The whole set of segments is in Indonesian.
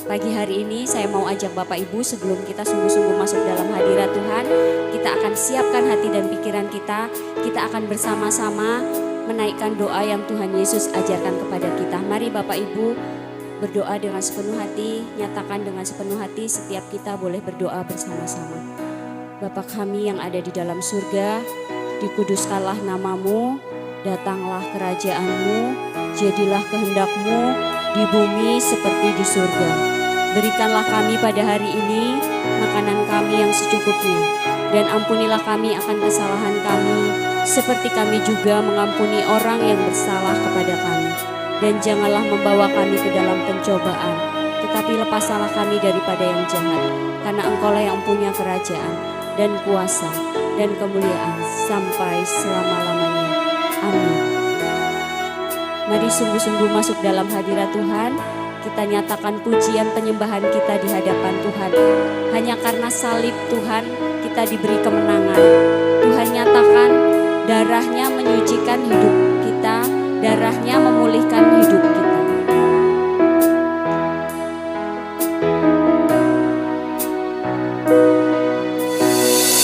Pagi hari ini saya mau ajak Bapak Ibu sebelum kita sungguh-sungguh masuk dalam hadirat Tuhan, kita akan siapkan hati dan pikiran kita. Kita akan bersama-sama menaikkan doa yang Tuhan Yesus ajarkan kepada kita. Mari Bapak Ibu berdoa dengan sepenuh hati, nyatakan dengan sepenuh hati, setiap kita boleh berdoa bersama-sama. Bapa kami yang ada di dalam surga, dikuduskanlah namamu, datanglah kerajaanmu, jadilah kehendak-Mu di bumi seperti di surga. Berikanlah kami pada hari ini makanan kami yang secukupnya, dan ampunilah kami akan kesalahan kami, seperti kami juga mengampuni orang yang bersalah kepada kami. Dan janganlah membawa kami ke dalam pencobaan, tetapi lepaskanlah kami daripada yang jahat, karena Engkau-lah yang punya kerajaan, dan kuasa, dan kemuliaan, sampai selama-lamanya. Amin. Mari sungguh-sungguh masuk dalam hadirat Tuhan. Kita nyatakan pujian penyembahan kita di hadapan Tuhan. Hanya karena salib Tuhan kita diberi kemenangan. Tuhan nyatakan darahnya menyucikan hidup kita, darahnya memulihkan hidup kita.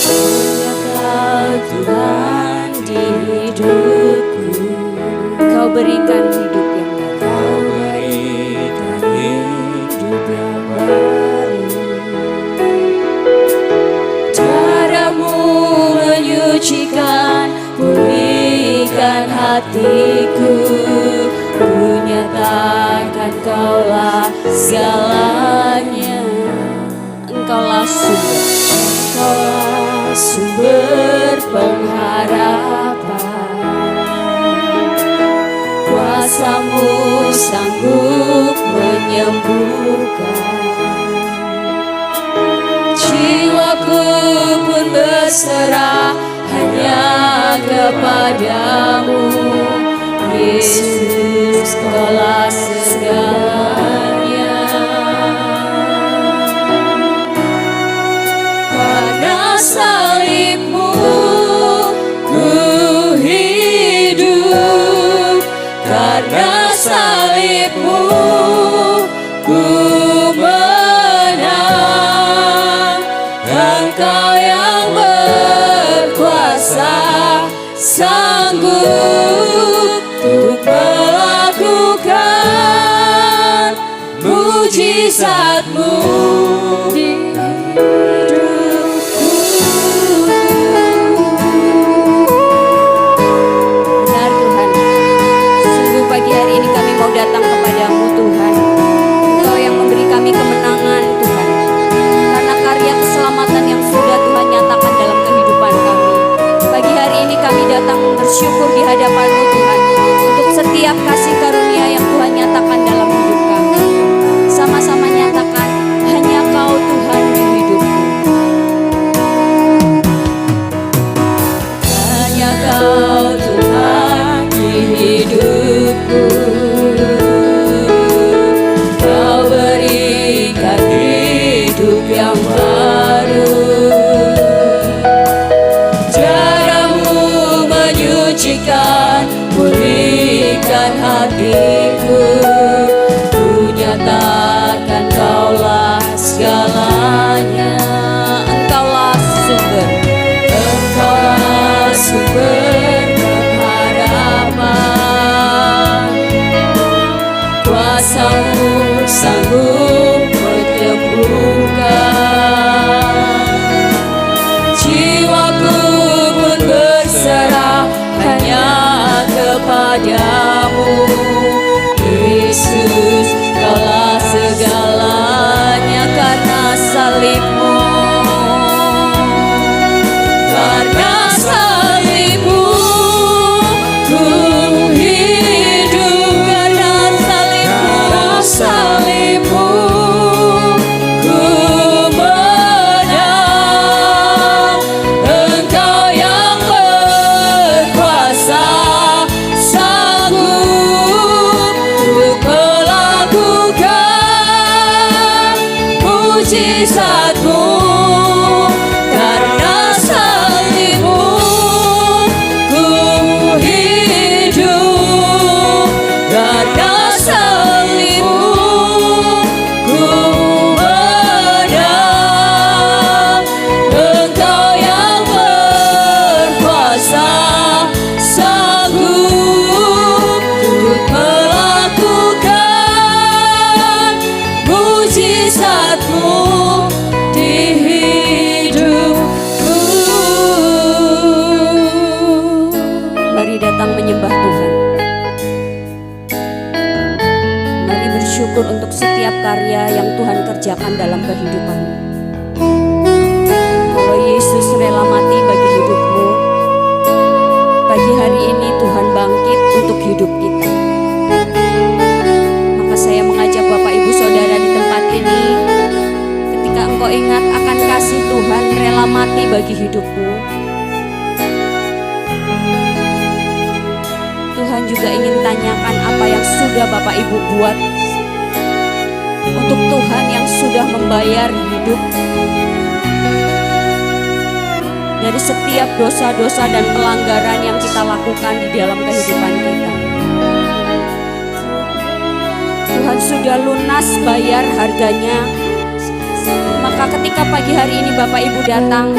Muliakan Tuhan di hidupku, Kau berikan hidup yang baru. Darahmu menyucikan, pulihkan hatiku. Ku nyatakan Kaulah segalanya. Engkaulah sumber pengharapan. Kuasa-Mu sanggup menyembuhkan. Jiwaku pun berserah hanya kepada-Mu. Yesus, Kaulah segalanya. Karena salib-Mu ku hidup, karena salib-Mu ku menang. Engkau yang berkuasa, sanggup untuk melakukan mujizat-Mu di hidupku. Benar Tuhan, sungguh pagi hari ini kami mau datang kepada-Mu Tuhan. Engkau yang memberi kami kemenangan Tuhan, karena karya keselamatan yang sudah Tuhan nyatakan dalam kehidupan kami. Pagi hari ini kami datang bersyukur di hadapan-Mu Tuhan, untuk setiap kasih karunia yang Tuhan nyatakan dalam hidup kami. Sama-sama nyatakan, hanya Kau Tuhan di hidupku. Hanya Kau Tuhan di hidupku. Kau berikan hidup yang baru. Darah-Mu menyucikan, pulihkan hatiku. Ku nyatakan Kaulah segalanya. Engkaulah sumber pengharapan. Kuasa-Mu sanggup menyembuhkan. Jiwaku pun berserah hanya kepada-Mu. Yesus, Kaulah segalanya. Karena salib-Mu, karena salib-Mu ku hidup. Karena salib-Mu ku menang. Engkau yang berkuasa, sanggup untuk melakukan mujizat-Mu. Karena salib-Mu ku hidup, karena salib-Mu ku karya yang Tuhan kerjakan dalam kehidupanmu. Kalau Yesus rela mati bagi hidupmu, pagi hari ini Tuhan bangkit untuk hidup kita. Maka saya mengajak Bapak Ibu Saudara di tempat ini, ketika engkau ingat akan kasih Tuhan rela mati bagi hidupmu, Tuhan juga ingin tanyakan apa yang sudah Bapak Ibu buat untuk Tuhan yang sudah membayar hidup dari setiap dosa-dosa dan pelanggaran yang kita lakukan di dalam kehidupan kita. Tuhan sudah lunas bayar harganya. Maka ketika pagi hari ini Bapak Ibu datang,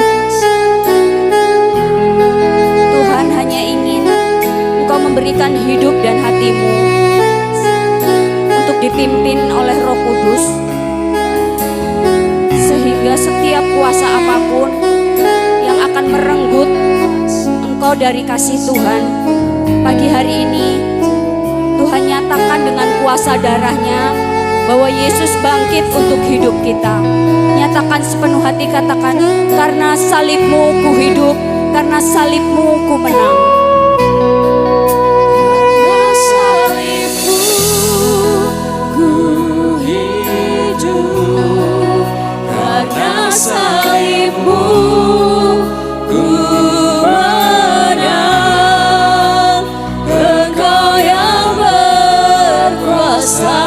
Tuhan hanya ingin engkau memberikan hidup dan hatimu untuk dipimpin oleh Roh Kudus, sehingga setiap kuasa apapun yang akan merenggut engkau dari kasih Tuhan, pagi hari ini Tuhan nyatakan dengan kuasa darahnya bahwa Yesus bangkit untuk hidup kita. Nyatakan sepenuh hati, katakan, karena salibmu ku hidup, karena salibmu ku menang. Salibmu ku menang, Engkau yang berkuasa,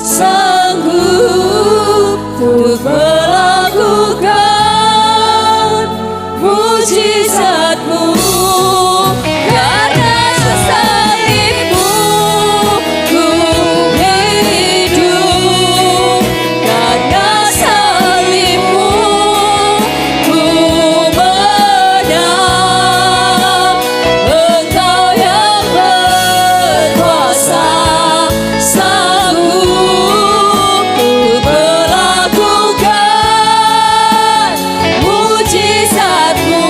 sanggup untuk melakukan mujizat-Mu. Karena salibmu ku hidup, karena salibmu ku menang, Engkau yang berkuasa, sanggup untuk melakukan mujizat-Mu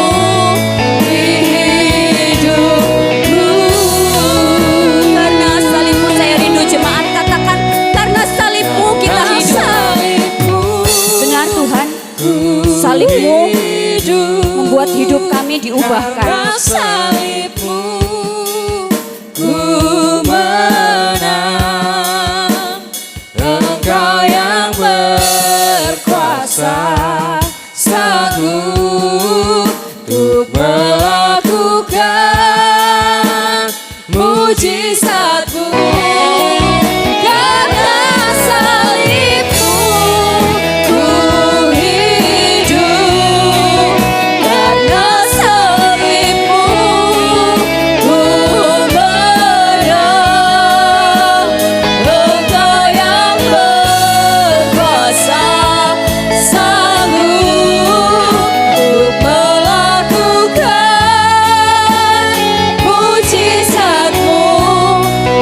di hidupku. Karena salibmu, saya rindu jemaat katakan, karena salibmu kita hidup. Benar Tuhan, salibmu membuat hidup kami diubahkan. Karena salibmu ku menang, Engkau yang berkuasa, sanggup untuk melakukan mujizat-Mu. Karena salibmu ku hidup, karena salibmu ku menang, Engkau yang berkuasa, sanggup untuk melakukan mujizat-Mu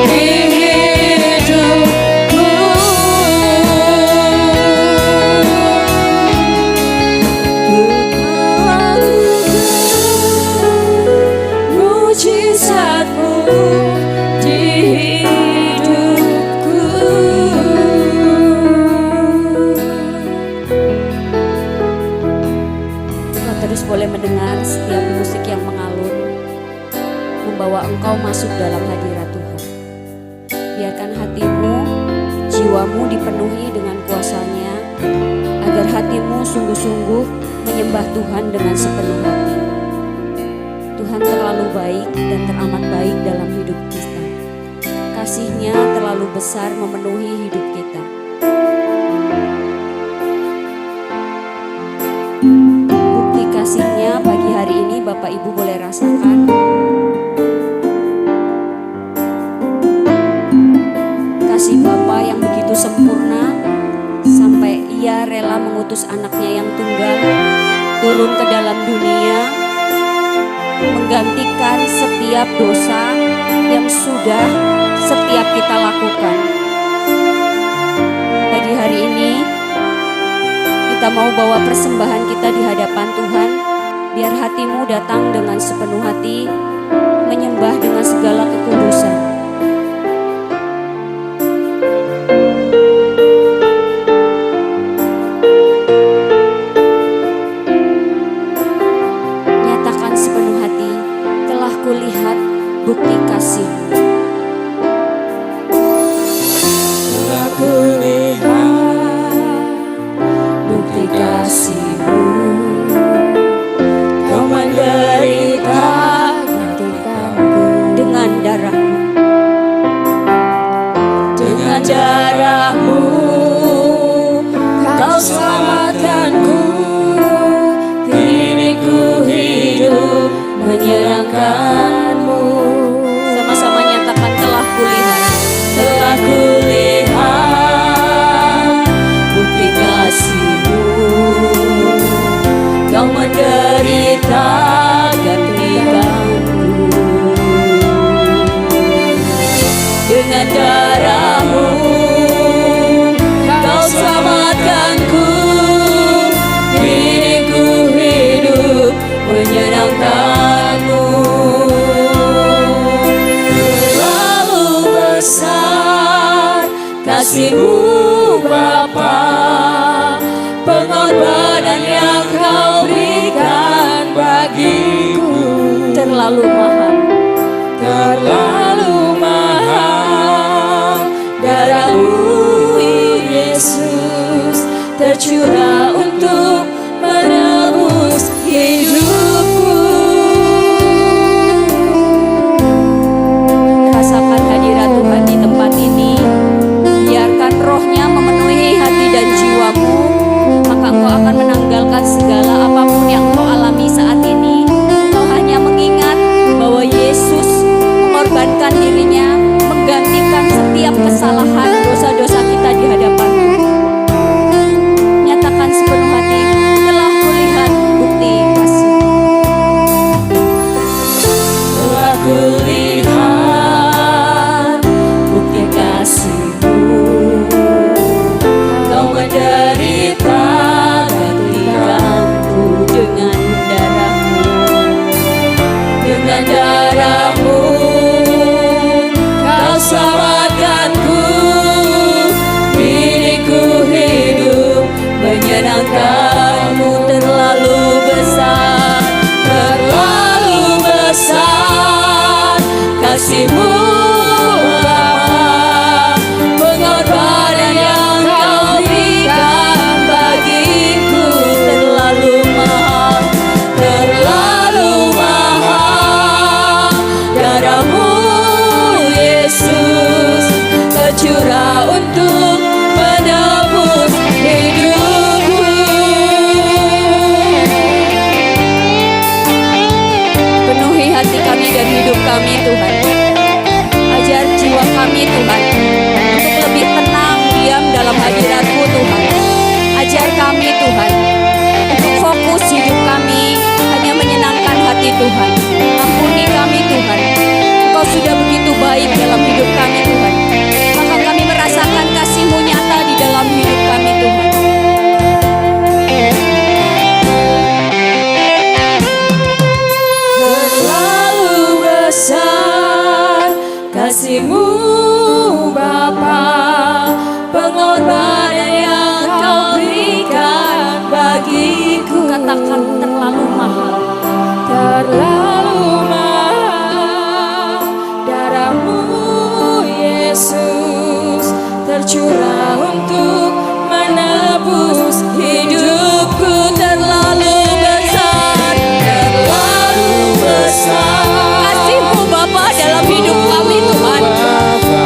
di hidupku. Mujizat-Mu di hidupku. Engkau terus boleh mendengar setiap musik yang mengalun, membawa engkau masuk dalam hadirat Tuhan. Biarkan hatimu, jiwamu dipenuhi dengan kuasa-Nya, agar hatimu sungguh-sungguh menyembah Tuhan dengan sepenuh hati. Tuhan terlalu baik dan teramat baik dalam hidup kita. Kasih-Nya terlalu besar memenuhi hidup kita. Bukti kasih-Nya pagi hari ini Bapak Ibu boleh rasakan. Kasih Bapa yang begitu sempurna sampai Ia rela mengutus anaknya yang tunggal turun ke dalam dunia, menggantikan setiap dosa yang sudah setiap kita lakukan. Pagi hari ini kita mau bawa persembahan kita di hadapan Tuhan. Biar hatimu datang dengan sepenuh hati, menyembah dengan segala kekudusan. kasih-Mu Bapa, pengorbanan yang Kau berikan bagiku terlalu mahal. terlalu mahal. Darah-Mu Yesus tercurah untuk menebus hidupku. Rasakan hadirat Tuhan di tempat ini. Biarkan rohnya memenuhi hati dan jiwamu, maka engkau akan menanggalkan segala apapun yang engkau alami saat ini. Engkau hanya mengingat bahwa Yesus mengorbankan dirinya, menggantikan setiap kesalahan dosa-dosa kita di hadapan-Mu. Nyatakan sepenuh hati, telah kulihat bukti kasih. Telah kulihat bukti kasih-Mu, Kau menderita gantikanku Dengan darah-Mu, dengan darah-Mu, Kau selamatkanku. Diriku hidup menyenangkan-Mu. Terlalu besar, terlalu besar kasih-Mu Bapa, pengorbanan yang Kau berikan bagiku terlalu mahal, terlalu mahal. Darah-Mu Yesus tercurah untuk menebus hidupku. penuhi hati kami dan hidup kami Tuhan. Ajar jiwa kami Tuhan untuk lebih tenang diam dalam hadirat-Mu Tuhan. Ajar kami Tuhan untuk fokus hidup kami hanya menyenangkan hati Tuhan. Ampuni kami Tuhan. Engkau sudah begitu baik dalam hidup kami Tuhan. Maka kami merasakan kasih-Mu nyata di dalam hidup kami Tuhan. Terlalu besar kasih-Mu Bapa, pengorbanan yang Kau berikan bagiku. Katakan terlalu mahal. Terlalu mahal. Darah-Mu Yesus tercurah untuk menebus hidupku. Terlalu besar, terlalu besar Kasih-Mu Bapa dalam hidup kami Tuhan.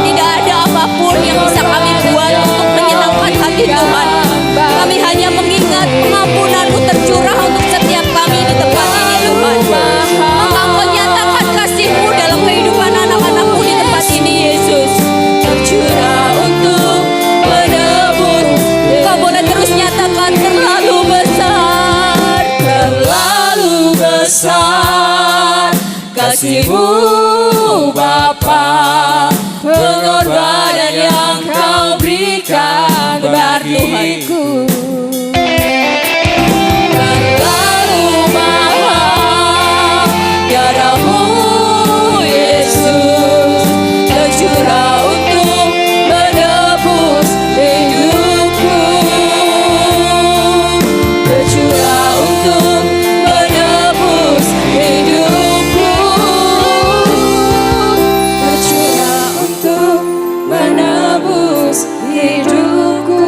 Tidak ada apapun yang bisa kami buat untuk menyenangkan hati Tuhan. Kami hanya mengingat pengampunan-Mu tercurah untuk setiap kami di tempat ini Tuhan. Maka Engkau nyatakan kasih-Mu dalam kehidupan anak-anak-Mu di tempat ini Yesus. tercurah untuk menebus. Engkau boleh terus nyatakan terlalu besar. Terlalu besar kasih-Mu Bapa, pengorbanan yang Kau berikan bagiku. Terlalu mahal. Darah-Mu Yesus tercurah untuk menebus hidupku. Tercurah untuk menebus hidupku. Tercurah untuk menebus hidupku.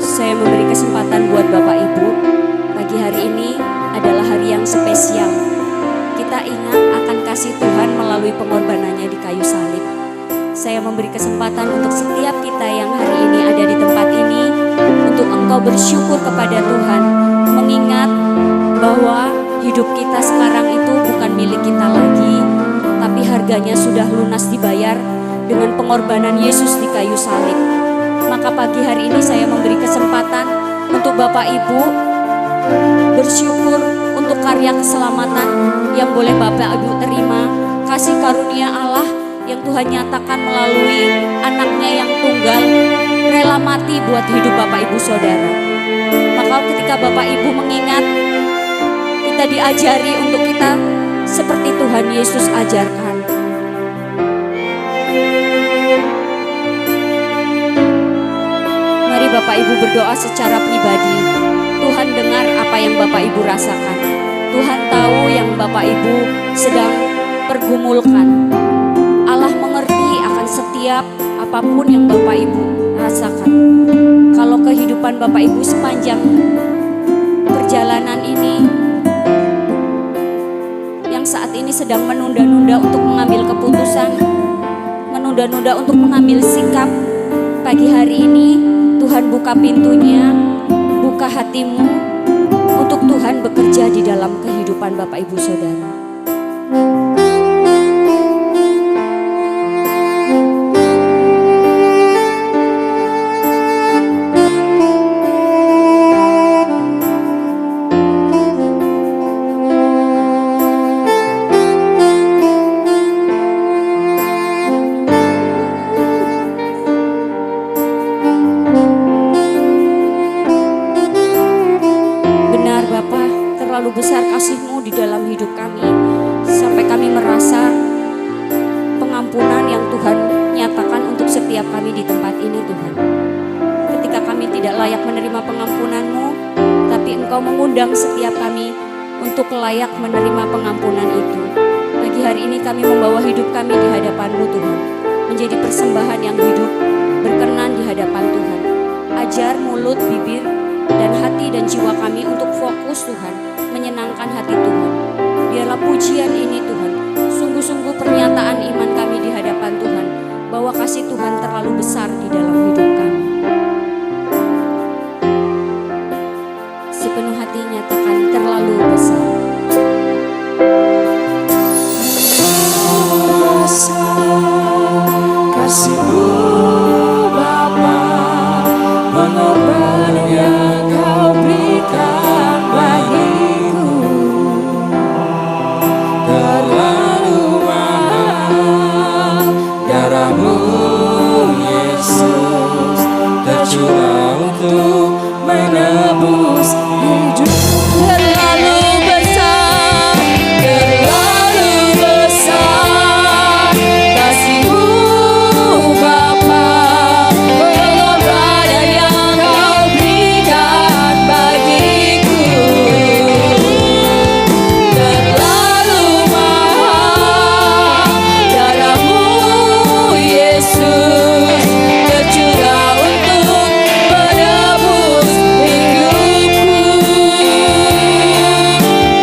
Saya memberi kesempatan buat Bapak Ibu. Pagi hari ini adalah hari yang spesial. Kita ingat akan kasih Tuhan melalui pengorbanannya di kayu salib. Saya memberi kesempatan untuk setiap kita yang hari ini ada di tempat ini, untuk engkau bersyukur kepada Tuhan, mengingat bahwa hidup kita sekarang itu bukan milik kita lagi, tapi harganya sudah lunas dibayar dengan pengorbanan Yesus di kayu salib. Maka pagi hari ini saya memberi kesempatan untuk Bapak Ibu bersyukur untuk karya keselamatan yang boleh Bapak Ibu terima, kasih karunia Allah yang Tuhan nyatakan melalui anaknya yang tunggal, rela mati buat hidup Bapak Ibu Saudara. Maka ketika Bapak Ibu mengingat, kita diajari untuk kita seperti Tuhan Yesus ajarkan. Bapak Ibu berdoa secara pribadi, Tuhan dengar apa yang Bapak Ibu rasakan. Tuhan tahu yang Bapak Ibu sedang pergumulkan. Allah mengerti akan setiap apapun yang Bapak Ibu rasakan. Kalau kehidupan Bapak Ibu sepanjang perjalanan ini yang saat ini sedang menunda-nunda untuk mengambil keputusan, menunda-nunda untuk mengambil sikap, pagi hari ini Tuhan buka pintunya, buka hatimu untuk Tuhan bekerja di dalam kehidupan Bapak Ibu Saudara. Terlalu besar kasih-Mu di dalam hidup kami, sampai kami merasa pengampunan yang Tuhan nyatakan untuk setiap kami di tempat ini, Tuhan. Ketika kami tidak layak menerima pengampunan-Mu, tapi Engkau mengundang setiap kami untuk layak menerima pengampunan itu. Pagi hari ini kami membawa hidup kami di hadapan-Mu, Tuhan, menjadi persembahan yang hidup, berkenan di hadapan Tuhan. Ajar mulut, bibir, dan hati dan jiwa kami untuk fokus, Tuhan, menyenangkan hati Tuhan. Biarlah pujian ini, Tuhan, sungguh-sungguh pernyataan iman kami di hadapan Tuhan, bahwa kasih Tuhan terlalu besar di dalam hidup kami. Sepenuh hati nyatakan terlalu besar. Kasih-Mu Bapa, pengorbanan yang Kau berikan bagiku terlalu mahal. Darah-Mu Yesus tercurah untuk menebus hidup. Terlalu besar, terlalu besar kasih-Mu Bapa, pengorbanan yang Kau berikan bagiku terlalu mahal. Darah-Mu Yesus tercurah untuk menebus hidupku,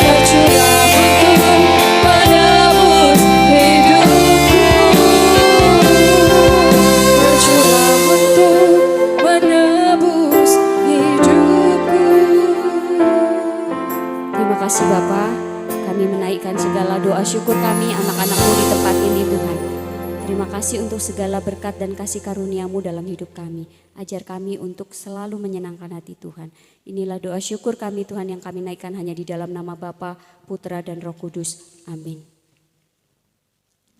tercurah untuk menebus hidupku, tercurah untuk menebus hidupku. Terima kasih Bapa, kami menaikkan segala doa syukur kami anak-anak-Mu di tempat ini, Tuhan. Terima kasih untuk segala berkat dan kasih karunia-Mu dalam hidup kami. Ajar kami untuk selalu menyenangkan hati Tuhan. Inilah doa syukur kami Tuhan yang kami naikkan hanya di dalam nama Bapa, Putra dan Roh Kudus. Amin.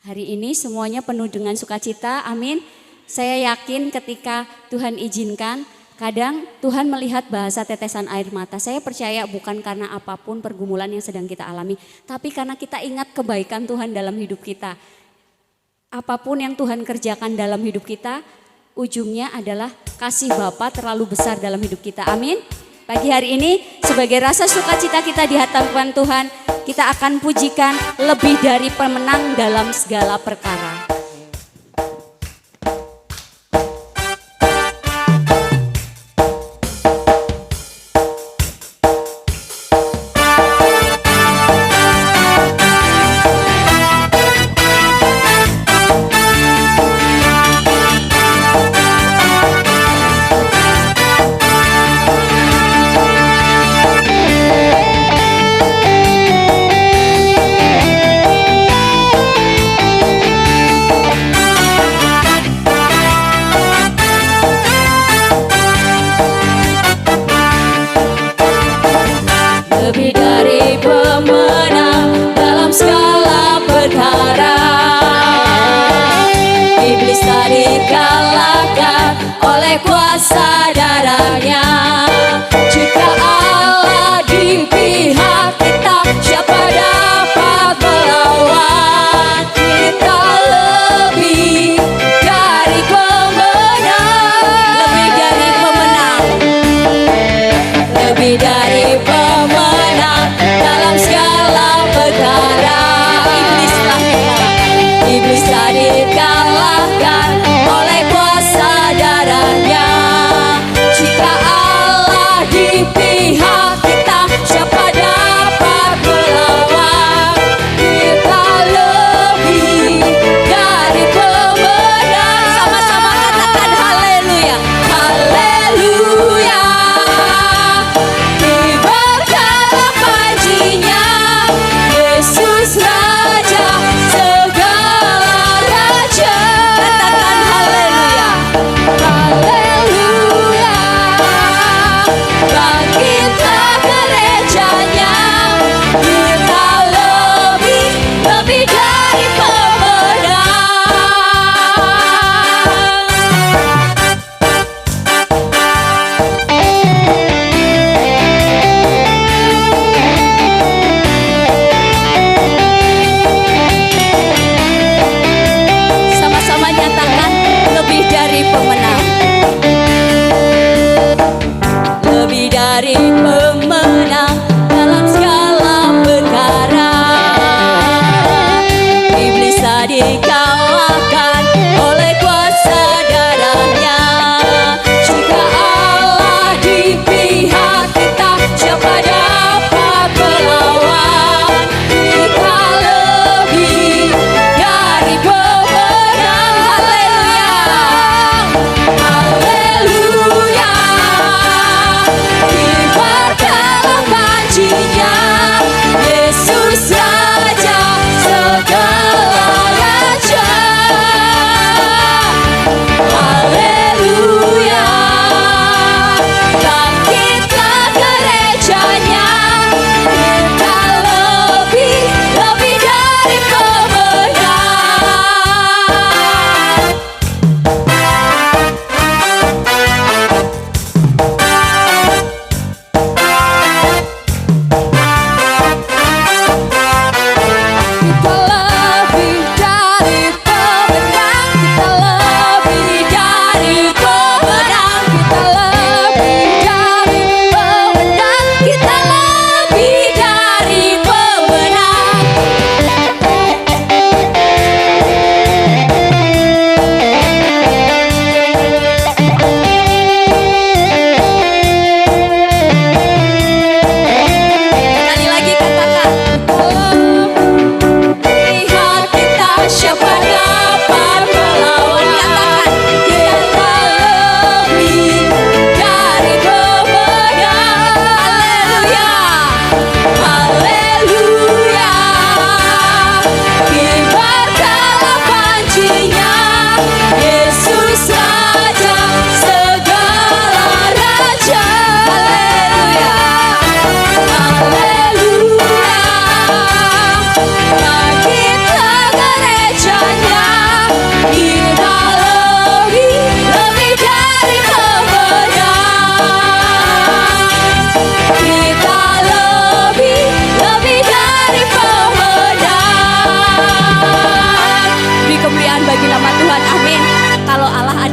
Hari ini semuanya penuh dengan sukacita, amin. Saya yakin ketika Tuhan izinkan, kadang Tuhan melihat bahasa tetesan air mata. Saya percaya bukan karena apapun pergumulan yang sedang kita alami, tapi karena kita ingat kebaikan Tuhan dalam hidup kita. Apapun yang Tuhan kerjakan dalam hidup kita, ujungnya adalah kasih Bapa terlalu besar dalam hidup kita. Amin. Pagi hari ini sebagai rasa sukacita kita di hadapan Tuhan, kita akan pujikan lebih dari pemenang dalam segala perkara. Lebih dari pemenang dalam segala perkara, iblis tak dikalahkan oleh kuasa darahnya. Jika Allah di pihak kita, siapa dapat melawan? Kita lebih dari pemenang, lebih dari pemenang.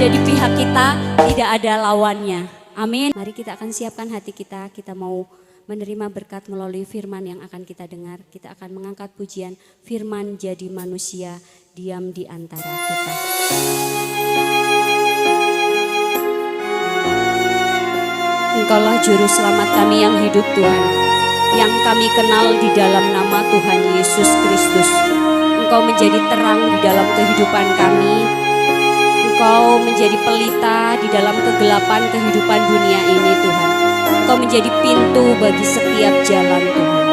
ada di pihak kita, tidak ada lawannya. Amin. Mari kita akan siapkan hati kita, kita mau menerima berkat melalui firman yang akan kita dengar. Kita akan mengangkat pujian firman jadi manusia, diam di antara kita. Engkaulah juru selamat kami yang hidup Tuhan, yang kami kenal di dalam nama Tuhan Yesus Kristus. Engkau menjadi terang di dalam kehidupan kami. Engkau menjadi pelita di dalam kegelapan kehidupan dunia ini Tuhan. Engkau menjadi pintu bagi setiap jalan Tuhan.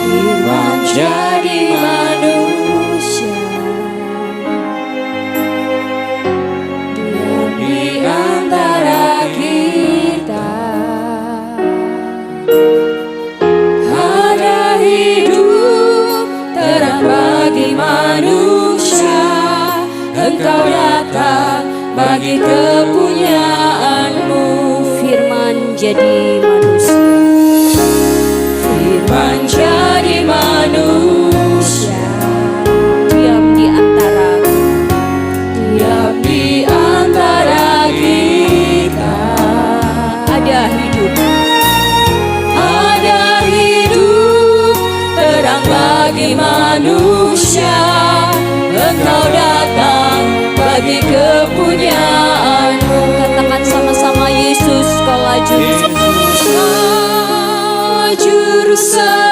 Firman jadi manusia, diam di antara kita. Ada hidup terang bagi manusia. Engkau datang bagi kepunyaanmu. Firman jadi manusia. Firman jadi manusia, Diam di antara diam di antara kita. ada hidup. Ada hidup terang bagi manusia. Engkau datang bagi kepunyaanmu. Katakan sama-sama, Yesus, Kaulah juru selamat. Juru selamat.